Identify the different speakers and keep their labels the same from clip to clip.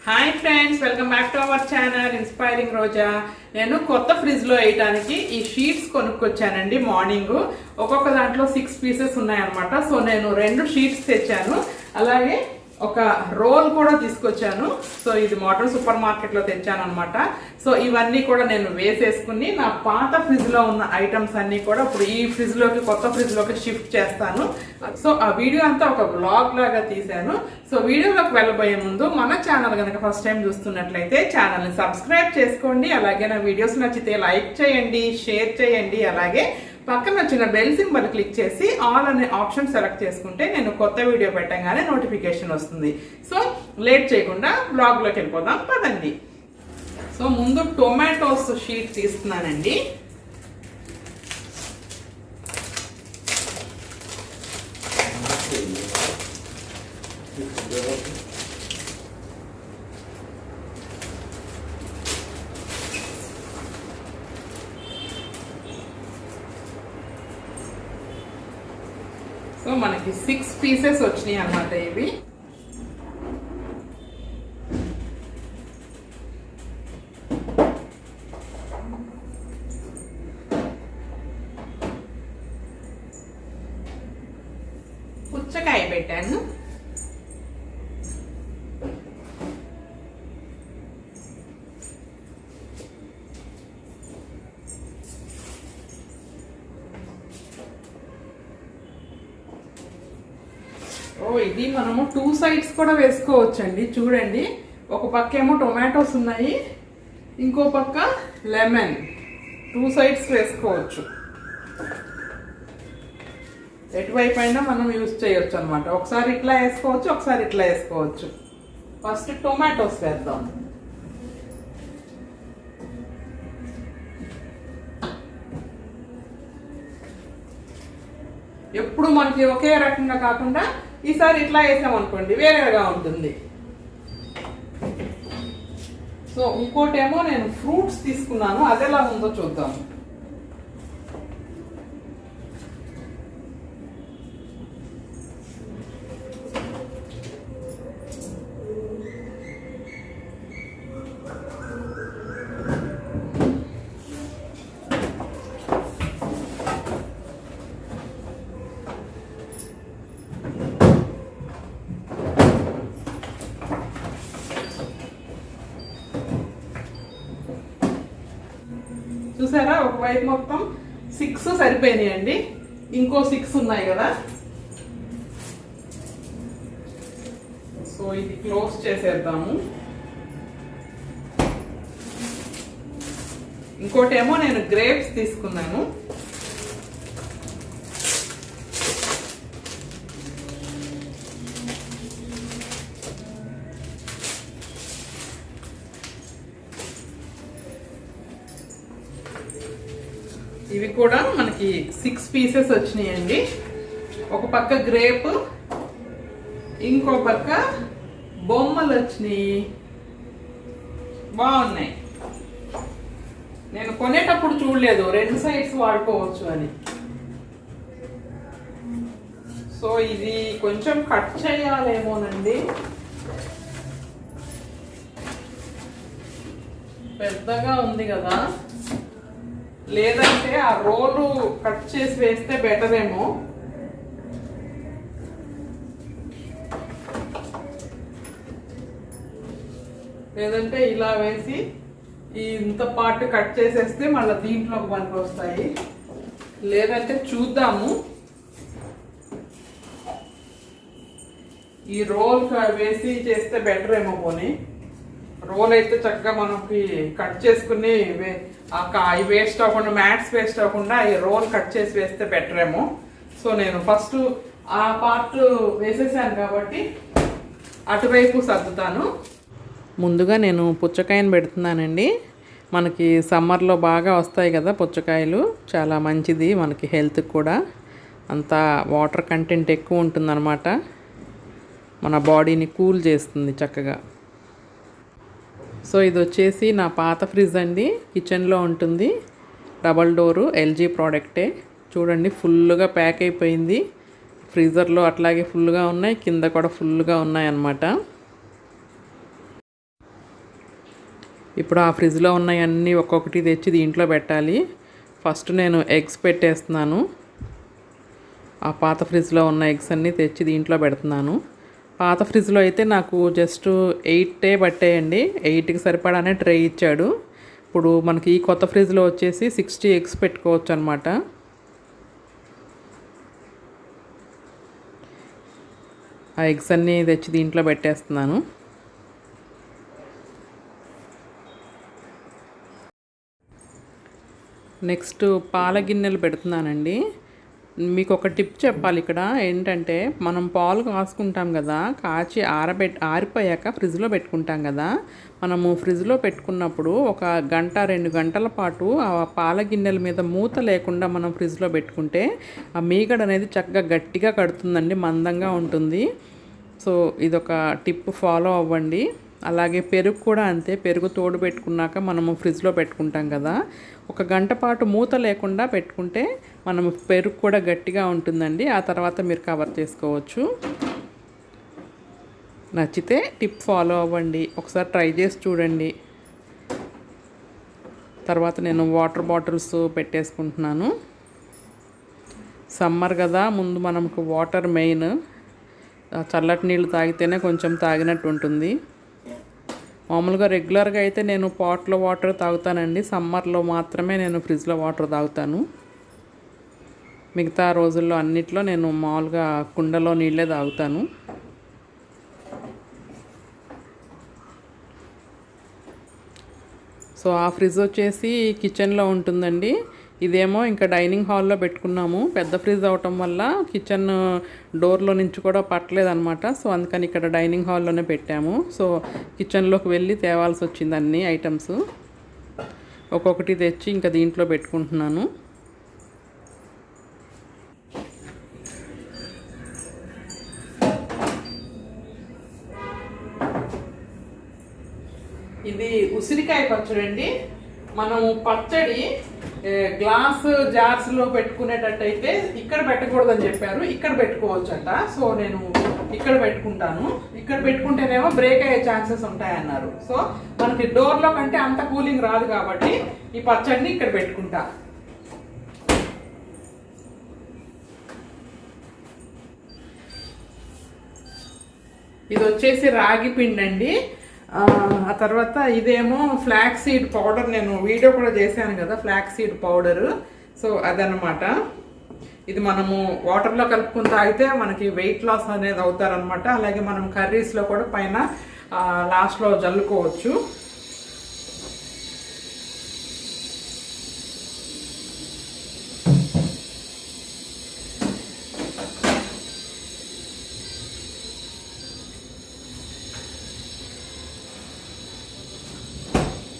Speaker 1: Hi friends, welcome back to our channel inspiring Roja. నేను కొత్త ఫ్రిడ్జ్లో వేయడానికి ఈ షీట్స్ కొనుక్కొచ్చానండి. మార్నింగ్ ఒక్కొక్క దాంట్లో 6 పీసెస్ ఉన్నాయన్నమాట. సో నేను 2 షీట్స్ తెచ్చాను, అలాగే ఒక రోల్ కూడా తీసుకొచ్చాను. సో ఇది మోడర్న్ సూపర్ మార్కెట్లో తెచ్చాను అనమాట. సో ఇవన్నీ కూడా నేను వేసేసుకుని నా పాత ఫ్రిడ్జ్ లో ఉన్న ఐటమ్స్ అన్ని కూడా ఇప్పుడు ఈ ఫ్రిడ్జ్ లోకి, కొత్త ఫ్రిడ్జ్ లోకి షిఫ్ట్ చేస్తాను. సో ఆ వీడియో అంతా ఒక బ్లాగ్ లాగా తీశాను. సో వీడియోలోకి వెళ్ళబోయే ముందు మన ఛానల్ కనుక ఫస్ట్ టైం చూస్తున్నట్లయితే ఛానల్ని సబ్స్క్రైబ్ చేసుకోండి. అలాగే నా వీడియోస్ నచ్చితే లైక్ చేయండి, షేర్ చేయండి. అలాగే పక్కన వచ్చిన బెల్ సింబల్ క్లిక్ చేసి ఆల్ అనే ఆప్షన్ సెలెక్ట్ చేసుకుంటే నేను కొత్త వీడియో పెట్టగానే నోటిఫికేషన్ వస్తుంది. సో లేట్ చేయకుండా బ్లాగ్లోకి వెళ్ళిపోదాం పదండి. సో ముందు టొమాటోస్ షీట్ తీస్తున్నానండి. సో మనకి 6 పీసెస్ వచ్చినాయి అన్నమాట. ఇవి పుచ్చకాయ పెట్టాను, ఇది మనము 2 సైడ్స్ కూడా వేసుకోవచ్చండి. చూడండి, ఒక పక్క ఏమో టొమాటోస్ ఉన్నాయి, ఇంకో పక్క లెమన్. 2 సైడ్స్ వేసుకోవచ్చు. ఎటువైపు అయినా మనం యూజ్ చేయొచ్చు అనమాట. ఒకసారి ఇట్లా వేసుకోవచ్చు, ఒకసారి ఇట్లా వేసుకోవచ్చు. ఫస్ట్ టొమాటోస్ వేద్దాం. ఎప్పుడు మనకి ఒకే రకంగా కాకుండా ఈసారి ఇట్లా వేసామనుకోండి వేరేగా ఉంటుంది. సో ఇంకోటేమో నేను ఫ్రూట్స్ తీసుకున్నాను, అది ఎలా ఉందో చూద్దాం. చూసారా, ఒకవైపు మొత్తం 6 సరిపోయినాయండి, ఇంకో 6 ఉన్నాయి కదా. సో ఇది క్లోజ్ చేసేద్దాము. ఇంకోటేమో నేను గ్రేప్స్ తీసుకున్నాను. ఇవి కూడా మనకి 6 పీసెస్ వచ్చినాయండి. ఒక పక్క గ్రేప్, ఇంకో పక్క బొమ్మలు వచ్చినాయి. బాగున్నాయి. నేను కొనేటప్పుడు చూడలేదు 2 సైడ్స్ వాడుకోవచ్చు అని. సో ఇది కొంచెం కట్ చేయాలేమోనండి, పెద్దగా ఉంది కదా. లేదంటే ఆ రోలు కట్ చేసి వేస్తే బెటర్ ఏమో. లేదంటే ఇలా వేసి ఇంత పార్ట్ కట్ చేసేస్తే మళ్ళీ దీంట్లోకి పనికి వస్తాయి. లేదంటే చూద్దాము. ఈ రోల్ వేసి చేస్తే బెటర్ ఏమో. పోనీ రోల్ అయితే చక్కగా మనకి కట్ చేసుకుని అవి వేస్ట్ అవ్వకుండా, మ్యాట్స్ వేస్ట్ అవ్వకుండా ఈ రోల్ కట్ చేసి వేస్తే బెటర్ ఏమో. సో నేను ఫస్ట్ ఆ పార్ట్ వేసేసాను కాబట్టి అటువైపు సర్దుతాను. ముందుగా నేను పుచ్చకాయను పెడుతున్నానండి. మనకి సమ్మర్లో బాగా వస్తాయి కదా పుచ్చకాయలు, చాలా మంచిది మనకి హెల్త్కి కూడా. అంతా వాటర్ కంటెంట్ ఎక్కువ ఉంటుందన్నమాట, మన బాడీని కూల్ చేస్తుంది చక్కగా. సో ఇది వచ్చేసి నా పాత ఫ్రిడ్జ్ అండి, కిచెన్లో ఉంటుంది. డబల్ డోరు ఎల్జీ ప్రోడక్టే. చూడండి, ఫుల్గా ప్యాక్ అయిపోయింది. ఫ్రీజర్లో అట్లాగే ఫుల్గా ఉన్నాయి, కింద కూడా ఫుల్గా ఉన్నాయి అన్నమాట. ఇప్పుడు ఆ ఫ్రిడ్జ్లో ఉన్నవన్నీ ఒక్కొక్కటి తెచ్చి దీంట్లో పెట్టాలి. ఫస్ట్ నేను ఎగ్స్ పెట్టేస్తున్నాను. ఆ పాత ఫ్రిడ్జ్లో ఉన్న ఎగ్స్ అన్నీ తెచ్చి దీంట్లో పెడుతున్నాను. పాత ఫ్రిడ్జ్లో అయితే నాకు జస్ట్ 8 పట్టేయండి. 8కి సరిపడానే ట్రే ఇచ్చాడు. ఇప్పుడు మనకి ఈ కొత్త ఫ్రిడ్జ్లో వచ్చేసి 60 ఎగ్స్ పెట్టుకోవచ్చు అనమాట. ఆ ఎగ్స్ అన్నీ తెచ్చి దీంట్లో పెట్టేస్తున్నాను. నెక్స్ట్ పాల గిన్నెలు పెడుతున్నానండి. మీకు ఒక టిప్ చెప్పాలి. ఇక్కడ ఏంటంటే మనం పాలు కాసుకుంటాం కదా, కాచి ఆరిపోయాక ఫ్రిడ్జ్లో పెట్టుకుంటాం కదా. మనము ఫ్రిడ్జ్లో పెట్టుకున్నప్పుడు ఒక గంట 2 గంటల పాటు ఆ పాల గిన్నెల మీద మూత లేకుండా మనం ఫ్రిడ్జ్లో పెట్టుకుంటే ఆ మీగడ అనేది చక్కగా గట్టిగా కడుతుందండి, మందంగా ఉంటుంది. సో ఇదొక టిప్ ఫాలో అవ్వండి. అలాగే పెరుగు కూడా అంతే. పెరుగు తోడు పెట్టుకున్నాక మనము ఫ్రిడ్జ్లో పెట్టుకుంటాం కదా, ఒక గంట పాటు మూత లేకుండా పెట్టుకుంటే మనము పెరుగు కూడా గట్టిగా ఉంటుందండి. ఆ తర్వాత మీరు కవర్ చేసుకోవచ్చు. నచ్చితే టిప్ ఫాలో అవ్వండి, ఒకసారి ట్రై చేసి చూడండి. తర్వాత నేను వాటర్ బాటిల్స్ పెట్టేసుకుంటున్నాను. సమ్మర్ కదా, ముందు మనకు వాటర్ మెయిన్. చల్లటి నీళ్ళు తాగితేనే కొంచెం తాగినట్టు ఉంటుంది. మామూలుగా రెగ్యులర్గా అయితే నేను పాట్లో వాటర్ తాగుతానండి. సమ్మర్లో మాత్రమే నేను ఫ్రిడ్జ్లో వాటర్ తాగుతాను. మిగతా రోజుల్లో అన్నిట్లో నేను మామూలుగా కుండలో నీళ్ళే తాగుతాను. సో ఆ ఫ్రిడ్జ్ వచ్చేసి కిచెన్లో ఉంటుందండి. ఇదేమో ఇంకా డైనింగ్ హాల్లో పెట్టుకున్నాము. పెద్ద ఫ్రిడ్జ్ అవటం వల్ల కిచెన్ డోర్లో నుంచి కూడా పట్టలేదన్నమాట. సో అందుకని ఇక్కడ డైనింగ్ హాల్లోనే పెట్టాము. సో కిచెన్లోకి వెళ్ళి తేవాల్సి వచ్చింది అన్ని ఐటమ్స్. ఒక్కొక్కటి తెచ్చి ఇంకా దీంట్లో పెట్టుకుంటున్నాను. ఇది ఉసిరికాయ పచ్చడి అండి. మనము పచ్చడి గ్లాస్ జార్స్లో పెట్టుకునేటట్టయితే ఇక్కడ పెట్టకూడదని చెప్పారు, ఇక్కడ పెట్టుకోవచ్చంట. సో నేను ఇక్కడ పెట్టుకుంటాను. ఇక్కడ పెట్టుకుంటేనేమో బ్రేక్ అయ్యే ఛాన్సెస్ ఉంటాయన్నారు. సో మనకి డోర్లో కంటే అంత కూలింగ్ రాదు కాబట్టి ఈ పచ్చడిని ఇక్కడ పెట్టుకుంటా. ఇది వచ్చేసి రాగి పిండి అండి. ఆ తర్వాత ఇదేమో ఫ్లాక్స్ సీడ్ పౌడర్. నేను వీడియో కూడా చేశాను కదా ఫ్లాక్స్ సీడ్ పౌడరు. సో అదనమాట. ఇది మనము వాటర్లో కలుపుకుని తాగితే మనకి వెయిట్ లాస్ అనేది అవుతారనమాట. అలాగే మనం కర్రీస్లో కూడా పైన లాస్ట్లో జల్లుకోవచ్చు.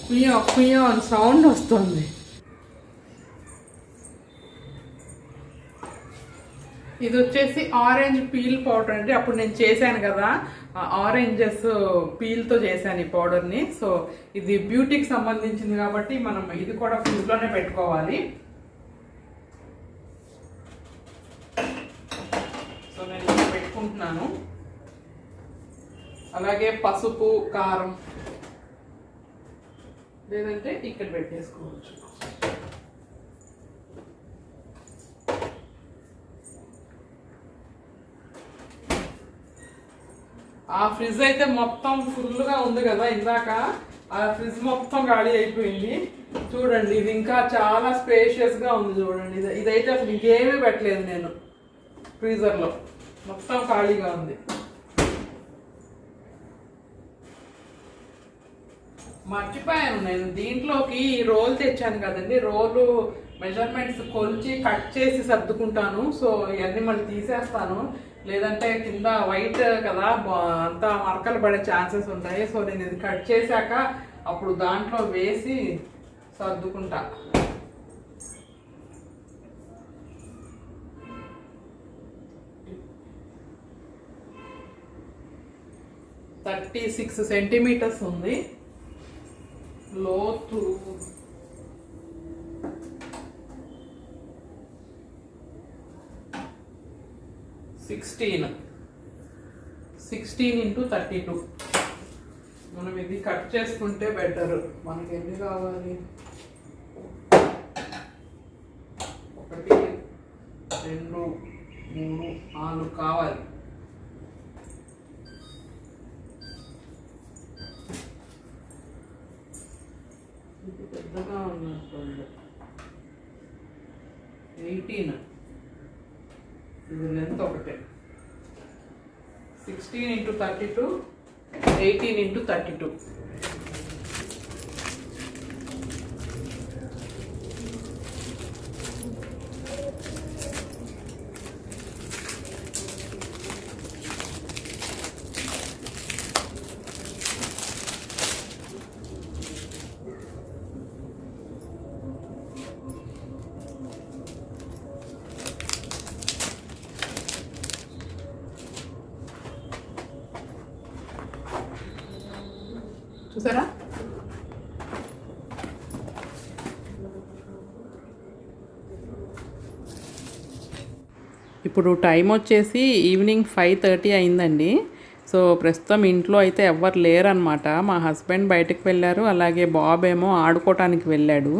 Speaker 1: కుయ్యో కుయ్యో అని సౌండ్ వస్తుంది. ఇది వచ్చేసి ఆరెంజ్ పీల్ పౌడర్ అండి. అప్పుడు నేను చేశాను కదా, ఆరెంజెస్ పీల్తో చేశాను ఈ పౌడర్ని. సో ఇది బ్యూటీకి సంబంధించింది కాబట్టి మనం ఇది కూడా ఫ్రిడ్జ్లోనే పెట్టుకోవాలి. సో నేను ఇక్కడ పెట్టుకుంటున్నాను. అలాగే పసుపు, కారం లేదంటే ఇక్కడ పెట్టేసుకోవచ్చు. ఆ ఫ్రిడ్జ్ అయితే మొత్తం ఫుల్గా ఉంది కదా, ఇందాక ఆ ఫ్రిడ్జ్ మొత్తం ఖాళీ అయిపోయింది. చూడండి, ఇది ఇంకా చాలా స్పేషియస్గా ఉంది. చూడండి, ఇదైతే అసలు ఇంకేమీ పెట్టలేదు నేను ఫ్రీజర్లో, మొత్తం ఖాళీగా ఉంది. మర్చిపోయాను, నేను దీంట్లోకి రోల్ తెచ్చాను కదండి, రోలు మెజర్మెంట్స్ కొలిచి కట్ చేసి సర్దుకుంటాను. సో ఇవన్నీ మళ్ళీ తీసేస్తాను, లేదంటే కింద వైట్ కదా అంతా మరకలు పడే ఛాన్సెస్ ఉంటాయి. సో నేను ఇది కట్ చేశాక అప్పుడు దాంట్లో వేసి సర్దుకుంటా. థర్టీ 36 సెంటీమీటర్స్ ఉంది లోతు. సిక్స్టీన్ ఇంటూ 32 మనం ఇది కట్ చేసుకుంటే బెటర్. మనకి ఎన్ని కావాలి? 1 2 3 4 కావాలి. ఇది పెద్దగా ఉన్నట్టుంది. 18 ఇది లెంత్ ఒకటే. 16 × 32 18 × 32. చూసారా? ఇప్పుడు టైం వచ్చేసి ఈవినింగ్ 5:30 అయిందండి. సో ప్రస్తుతం ఇంట్లో అయితే ఎవ్వరు లేరనమాట. మా హస్బెండ్ బయటకు వెళ్ళారు, అలాగే బాబు ఏమో ఆడుకోవటానికి వెళ్ళాడు.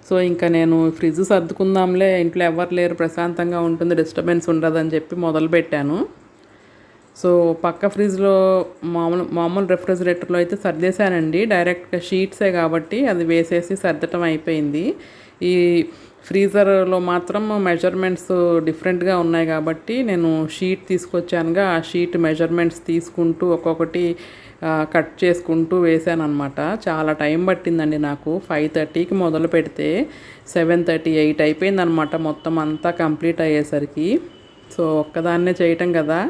Speaker 1: సో ఇంకా నేను ఫ్రిడ్జ్ సర్దుకుందాంలే, ఇంట్లో ఎవ్వరు లేరు, ప్రశాంతంగా ఉంటుంది, డిస్టర్బెన్స్ ఉండదని చెప్పి మొదలుపెట్టాను. సో పక్క ఫ్రిడ్జ్లో మామూలు రెఫ్రిజిరేటర్లో అయితే సర్దేశానండి. డైరెక్ట్గా షీట్సే కాబట్టి అది వేసేసి సర్దటం అయిపోయింది. ఈ ఫ్రీజర్లో మాత్రం మెజర్మెంట్స్ డిఫరెంట్గా ఉన్నాయి కాబట్టి నేను షీట్ తీసుకొచ్చానుగా, ఆ షీట్ మెజర్మెంట్స్ తీసుకుంటూ ఒక్కొక్కటి కట్ చేసుకుంటూ వేసాను అనమాట. చాలా టైం పట్టిందండి నాకు. 5:30కి మొదలు పెడితే 7:30 8 అయిపోయిందనమాట మొత్తం అంతా కంప్లీట్ అయ్యేసరికి. సో ఒక్కదాన్నే చేయటం కదా,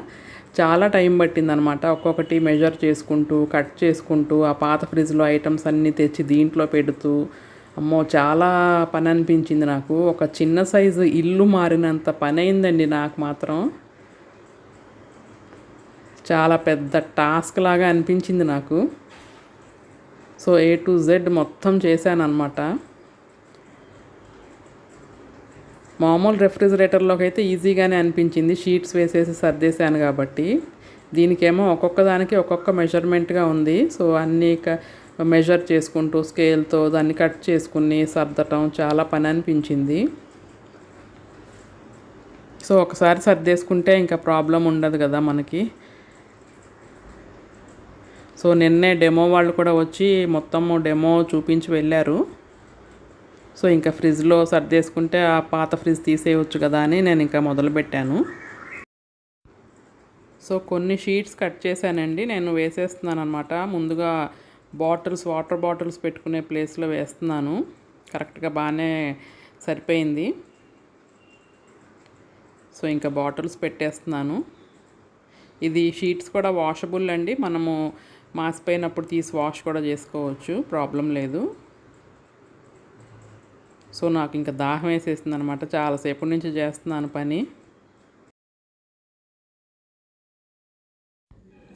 Speaker 1: చాలా టైం పట్టిందనమాట. ఒక్కొక్కటి మెజర్ చేసుకుంటూ కట్ చేసుకుంటూ ఆ పాత ఫ్రిడ్జ్లో ఐటమ్స్ అన్నీ తెచ్చి దీంట్లో పెడుతూ, అమ్మో చాలా పని అనిపించింది నాకు. ఒక చిన్న సైజు ఇల్లు మారినంత పని అయిందండి నాకు మాత్రం. చాలా పెద్ద టాస్క్ లాగా అనిపించింది నాకు. సో A to Z మొత్తం చేశాను అనమాట. మామూలు రెఫ్రిజిరేటర్లోకి అయితే ఈజీగానే అనిపించింది, షీట్స్ వేసేసి సర్దేశాను కాబట్టి. దీనికేమో ఒక్కొక్క దానికి ఒక్కొక్క మెజర్మెంట్గా ఉంది. సో అన్నీ మెజర్ చేసుకుంటూ స్కేల్తో దాన్ని కట్ చేసుకుని సర్దటం చాలా పని అనిపించింది. సో ఒకసారి సర్దేసుకుంటే ఇంకా ప్రాబ్లం ఉండదు కదా మనకి. సో నిన్నే డెమో వాళ్ళు కూడా వచ్చి మొత్తము డెమో చూపించి వెళ్ళారు. సో ఇంకా ఫ్రిడ్జ్లో సర్దేసుకుంటే ఆ పాత ఫ్రిడ్జ్ తీసేయవచ్చు కదా అని నేను ఇంకా మొదలుపెట్టాను. సో కొన్ని షీట్స్ కట్ చేశానండి, నేను వేసేస్తున్నాను అనమాట. ముందుగా వాటర్ బాటిల్స్ పెట్టుకునే ప్లేస్లో వేస్తున్నాను. కరెక్ట్గా బాగానే సరిపోయింది. సో ఇంకా బాటిల్స్ పెట్టేస్తున్నాను. ఇది షీట్స్ కూడా వాషబుల్ అండి, మనము మాసిపోయినప్పుడు తీసి వాష్ కూడా చేసుకోవచ్చు, ప్రాబ్లం లేదు. సో నాకు ఇంకా దాహం వేసేసింది అనమాట, చాలాసేపటి నుంచి చేస్తున్నాను పని.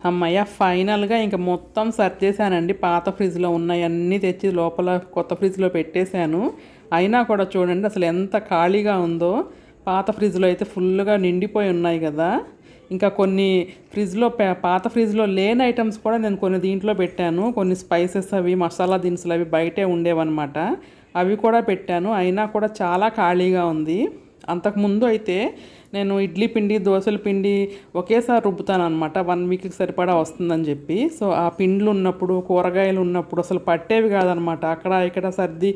Speaker 1: అమ్మయ్య ఫైనల్గా ఇంకా మొత్తం సర్దేశానండి. పాత ఫ్రిడ్జ్లో ఉన్నాయన్నీ తెచ్చి లోపల కొత్త ఫ్రిడ్జ్లో పెట్టేశాను. అయినా కూడా చూడండి అసలు ఎంత ఖాళీగా ఉందో. పాత ఫ్రిడ్జ్లో అయితే ఫుల్గా నిండిపోయి ఉన్నాయి కదా. ఇంకా కొన్ని ఫ్రిడ్జ్లో పాత ఫ్రిడ్జ్లో లేని ఐటమ్స్ కూడా నేను కొన్ని దీంట్లో పెట్టాను. కొన్ని స్పైసెస్ అవి మసాలా దినుసులు అవి బయటే ఉండేవన్నమాట, అవి కూడా పెట్టాను. అయినా కూడా చాలా ఖాళీగా ఉంది. అంతకుముందు అయితే నేను ఇడ్లీ పిండి దోశల పిండి ఒకేసారి రుబ్బుతాను అనమాట, 1 వీక్కి సరిపడా వస్తుందని చెప్పి. సో ఆ పిండ్లు ఉన్నప్పుడు కూరగాయలు ఉన్నప్పుడు అసలు పట్టేవి కాదనమాట, అక్కడ ఇక్కడ సర్ది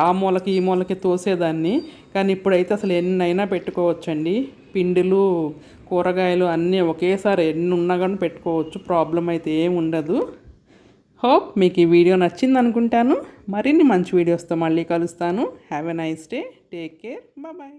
Speaker 1: ఆ మూలకి ఈ మూలకి తోసేదాన్ని. కానీ ఇప్పుడైతే అసలు ఎన్నైనా పెట్టుకోవచ్చండి, పిండిలు కూరగాయలు అన్నీ ఒకేసారి ఎన్ని ఉన్నా కానీ పెట్టుకోవచ్చు, ప్రాబ్లం అయితే ఏమి ఉండదు. హోప్ మీకు ఈ వీడియో నచ్చింది అనుకుంటాను. మరిన్ని మంచి వీడియోస్తో మళ్ళీ కలుస్తాను. Have a nice day, take care, bye.